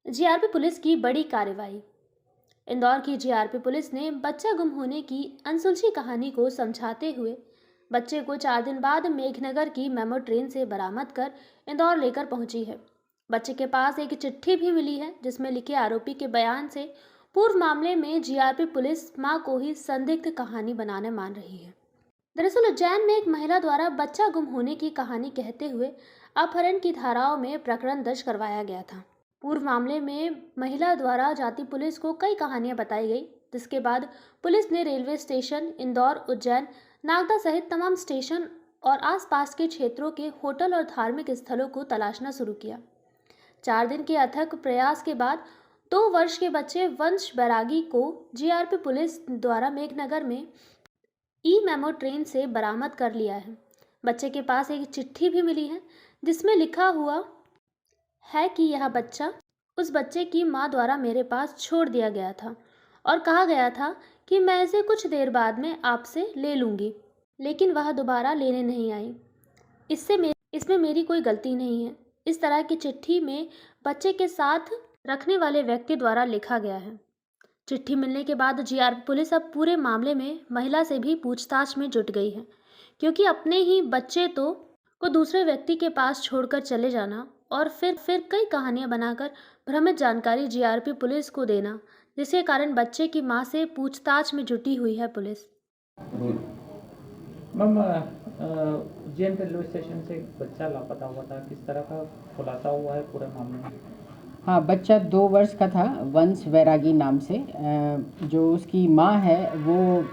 GRP police की बड़ी कार्रवाई। इंदौर की जीआरपी पुलिस ने बच्चा गुम होने की अनसुलझी कहानी को समझाते हुए बच्चे को 4 दिन बाद मेघनगर की मेमो ट्रेन से बरामद कर इंदौर लेकर पहुंची है। बच्चे के पास एक चिट्ठी भी मिली है जिसमें लिखे आरोपी के बयान से पूर्व मामले में जीआरपी पुलिस मां को ही संदिग्ध कहानी बनाने मान रही है। दरअसल उज्जैन में एक महिला द्वारा बच्चा गुम होने की कहानी कहते हुए अपहरण की धाराओं में प्रकरण दर्ज करवाया गया था। पूर्व मामले में महिला द्वारा जाति पुलिस को कई कहानियां बताई गई, जिसके बाद पुलिस ने रेलवे स्टेशन इंदौर, उज्जैन, नागदा सहित तमाम स्टेशन और आसपास के क्षेत्रों के होटल और धार्मिक स्थलों को तलाशना शुरू किया। 4 दिन के अथक प्रयास के बाद 2 वर्ष के बच्चे वंश बैरागी को जीआरपी पुलिस द्वारा मेघनगर में ई मेमो ट्रेन से बरामद कर लिया है। बच्चे के पास एक चिट्ठी भी मिली है जिसमें लिखा हुआ है कि यह बच्चा उस बच्चे की मां द्वारा मेरे पास छोड़ दिया गया था और कहा गया था कि मैं इसे कुछ देर बाद में आपसे ले लूँगी, लेकिन वह दोबारा लेने नहीं आई। इसमें मेरी कोई गलती नहीं है। इस तरह की चिट्ठी में बच्चे के साथ रखने वाले व्यक्ति द्वारा लिखा गया है। चिट्ठी मिलने के बाद जीआरपी पुलिस अब पूरे मामले में महिला से भी पूछताछ में जुट गई है, क्योंकि अपने ही बच्चे को दूसरे व्यक्ति के पास छोड़कर चले जाना और फिर कई कहानियां बनाकर भ्रमित जानकारी जीआरपी पुलिस को देना, जिसके कारण बच्चे की मां से पूछताछ में जुटी हुई है police. Ma'am, Ujjain railway station से बच्चा लापता हुआ था, किस तरह का खुलासा हुआ है पूरे मामले में? हाँ, बच्चा 2 वर्ष का था, वंश बैरागी नाम से। जो उसकी माँ है वो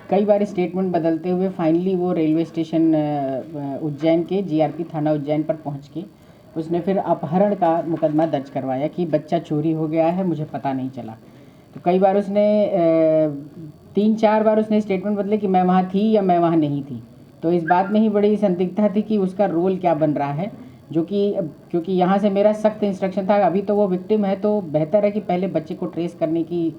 कई बार स्टेटमेंट बदलते हुए फाइनली वो रेलवे स्टेशन उज्जैन के जीआरपी थाना उज्जैन पर पहुंच के उसने फिर अपहरण का मुकदमा दर्ज करवाया कि बच्चा चोरी हो गया है, मुझे पता नहीं चला। तो कई बार उसने 3-4 बार उसने स्टेटमेंट बदले कि मैं वहाँ थी या मैं वहाँ नहीं थी। तो इस बात में ही बड़ी संदिग्धता थी कि उसका रोल क्या बन रहा है, जो कि क्योंकि यहाँ से मेरा सख्त इंस्ट्रक्शन था, अभी तो वो विक्टिम है तो बेहतर है कि पहले बच्चे को ट्रेस करने की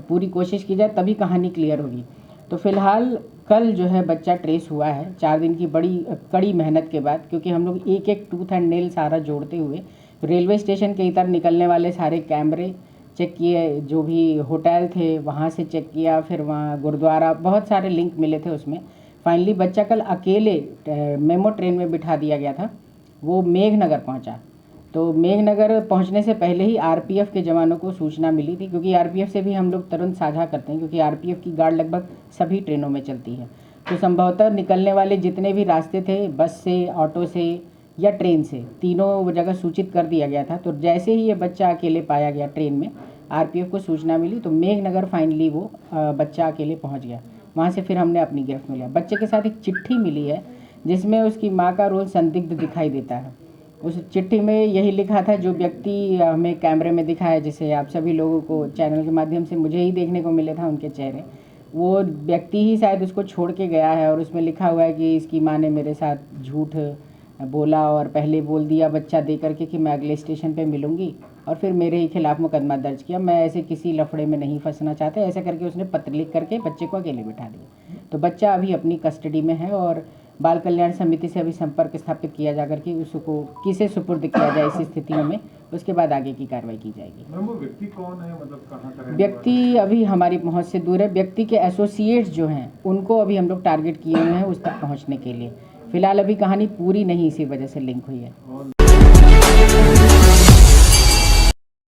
पूरी कोशिश की जाए, तभी कहानी क्लियर होगी। तो फिलहाल कल जो है बच्चा ट्रेस हुआ है 4 दिन की बड़ी कड़ी मेहनत के बाद, क्योंकि हम लोग एक एक टूथ एंड नेल सारा जोड़ते हुए रेलवे स्टेशन के इधर निकलने वाले सारे कैमरे चेक किए, जो भी होटल थे वहाँ से चेक किया, फिर वहाँ गुरुद्वारा, बहुत सारे लिंक मिले थे उसमें। फाइनली बच्चा कल अकेले मेमो ट्रेन में बिठा दिया गया था, वो मेघनगर पहुंचा। तो मेघनगर पहुंचने से पहले ही आरपीएफ के जवानों को सूचना मिली थी, क्योंकि आरपीएफ से भी हम लोग तुरंत साझा करते हैं, क्योंकि आरपीएफ की गार्ड लगभग सभी ट्रेनों में चलती है। तो संभवतः निकलने वाले जितने भी रास्ते थे, बस से, ऑटो से या ट्रेन से, तीनों जगह सूचित कर दिया गया था। तो जैसे ही ये बच्चा अकेले पाया गया ट्रेन में, आरपीएफ को सूचना मिली तो मेघनगर फाइनली वो बच्चा अकेले पहुँच गया। वहाँ से फिर हमने अपनी गिरफ्त में लिया। बच्चे के साथ एक चिट्ठी मिली है जिसमें उसकी माँ का रोल संदिग्ध दिखाई देता है। उस चिट्ठी में यही लिखा था, जो व्यक्ति हमें कैमरे में दिखा है, जिसे आप सभी लोगों को चैनल के माध्यम से मुझे ही देखने को मिले था उनके चेहरे, वो व्यक्ति ही शायद उसको छोड़ के गया है। और उसमें लिखा हुआ है कि इसकी माँ ने मेरे साथ झूठ बोला और पहले बोल दिया बच्चा दे करके कि मैं अगले स्टेशन पे मिलूंगी, और फिर मेरे ही खिलाफ मुकदमा दर्ज किया। मैं ऐसे किसी लफड़े में नहीं फंसना चाहता, ऐसा करके उसने पत्र लिख करके बच्चे को अकेले बिठा दिया। तो बच्चा अभी अपनी कस्टडी में है और बाल कल्याण समिति से अभी संपर्क स्थापित किया जा करके उसको किसे सुपुर्द किया जाए इस स्थितियों में, उसके बाद आगे की कार्रवाई की जाएगी। मैम, वो व्यक्ति कौन है, मतलब कहाँ का है? व्यक्ति अभी हमारी पहुंच से दूर है। व्यक्ति के एसोसिएट्स जो हैं उनको अभी हम लोग टारगेट किए हुए हैं उस तक पहुंचने के लिए। फिलहाल अभी कहानी पूरी नहीं इसी वजह से लिंक हुई है।